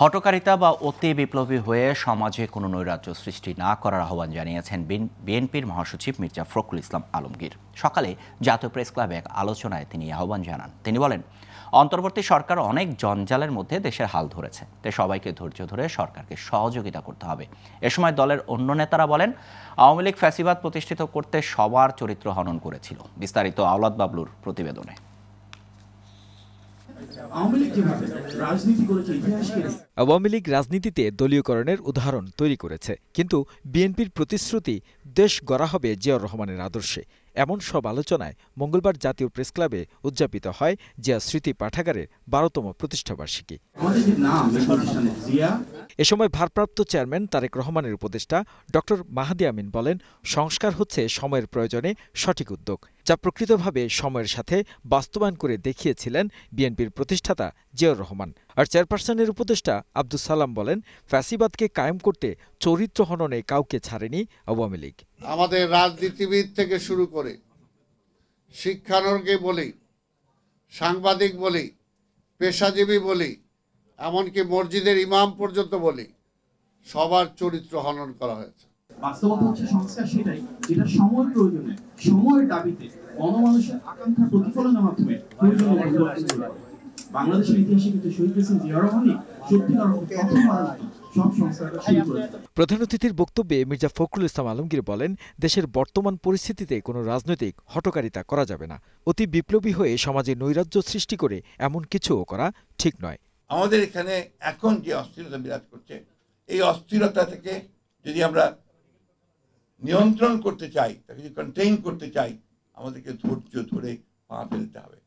হঠকারিতা বা অতি বিপ্লবী হয়ে সমাজে কোনো নৈরাজ্য সৃষ্টি না করার আহ্বান জানিয়েছেন বিএনপির মহাসচিব মির্জা ফখরুল ইসলাম আলমগীর। সকালে জাতীয় প্রেস ক্লাবে এক আলোচনায় তিনি আহ্বান জানান। তিনি বলেন, অন্তর্বর্তী সরকার অনেক জঞ্জালের মধ্যে দেশের হাল ধরেছে, তাই সবাইকে ধৈর্য ধরে সরকারকে সহযোগিতা করতে হবে। এ সময় দলের অন্য নেতারা বলেন, আওয়ামী লীগ ফ্যাসিবাদ প্রতিষ্ঠিত করতে সবার চরিত্র হনন করেছিল। বিস্তারিত আওলাদ বাবলুর প্রতিবেদনে। আওয়ামী লীগ রাজনীতিতে দলীয়করণের উদাহরণ তৈরি করেছে, কিন্তু বিএনপির প্রতিশ্রুতি দেশ গড়া হবে জিয়াউর রহমানের আদর্শে। এমন সব আলোচনায় মঙ্গলবার জাতীয় প্রেস ক্লাবে উদযাপিত হয় জিয়া স্মৃতি পাঠাগারের 12তম প্রতিষ্ঠাবার্ষিকী। এ সময় ভারপ্রাপ্ত চেয়ারম্যান তারেক রহমানের উপদেষ্টা ডক্টর মাহাদি আমিন বলেন, সংস্কার হচ্ছে সময়ের প্রয়োজনে সঠিক উদ্যোগ, যা প্রকৃতভাবে সময়ের সাথে বাস্তবায়ন করে দেখিয়েছিলেন বিএনপির প্রতিষ্ঠাতা জিয়াউর রহমান। আর চেয়ারপারসনের উপদেষ্টা আব্দুস সালাম বলেন, ফ্যাসিবাদকে কায়েম করতে চরিত্র হননে কাউকে ছাড়েনি আওয়ামী লীগ। আমাদের রাজনীতিবিদ থেকে শুরু করে শিক্ষানকে বলি, সাংবাদিক বলি, পেশাজীবী বলি, এমনকি মসজিদের ইমাম পর্যন্ত বলি, সবার চরিত্র হনন করা হয়েছে। বাস্তবতা হচ্ছে সংস্কার সেটাই যেটা সময়ের প্রয়োজনে, সময়ের দাবিতে, গণমানুষের আকাঙ্ক্ষার প্রতিফলনের মাধ্যমে বাংলাদেশের ইতিহাসে কিন্তু শহীদ প্রেসিডেন্ট জিয়াউর রহমানই সত্যিকার অর্থে প্রথম সব সংস্কারটা শুরু করেছেন। প্রধান অতিথির বক্তব্যে মির্জা ফখরুল ইসলাম আলমগীর বলেন, দেশের বর্তমান পরিস্থিতিতে কোনো রাজনৈতিক হঠকারিতা করা যাবে না। অতি বিপ্লবী হয়ে সমাজে নৈরাজ্য সৃষ্টি করে এমন কিছুও করা ঠিক নয়। আমাদের এখানে এখন যে অস্থিরতা বিরাজ করছে, এই অস্থিরতা থেকে যদি আমরা নিয়ন্ত্রণ করতে চাই, তাকে যদি কন্টেইন করতে চাই, আমাদেরকে ধৈর্য ধরে পা ফেলতে হবে।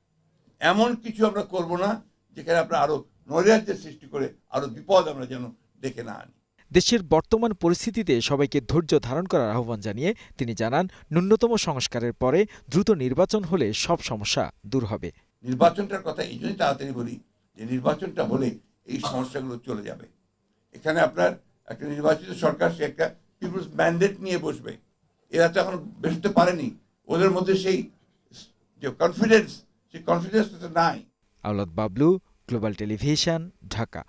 এমন কিছু আমরা করব না যেখানে আমরা আরো নৈরাজ্যের সৃষ্টি করে আরো বিপদ আমরা যেন ডেকে না আনি। দেশের বর্তমান পরিস্থিতিতে সবাইকে ধৈর্য ধারণ করার আহ্বান জানিয়ে তিনি জানান, ন্যূনতম সংস্কারের পরে দ্রুত নির্বাচন হলে সব সমস্যা দূর হবে। নির্বাচনটার কথা এই জন্যই তাড়াতাড়ি বলি যে নির্বাচনটা হলে এই সমস্যাগুলো চলে যাবে। এখানে আপনার একটা নির্বাচিত সরকার, সে একটা পিপুলস ম্যান্ডেট নিয়ে বসবে। এরা তো এখন বসতে পারেনি, ওদের মধ্যে সেই যে কনফিডেন্স, সেই কনফিডেন্সটা নাই। আওলাদ বাবলু, গ্লোবাল টেলিভিশন, ঢাকা।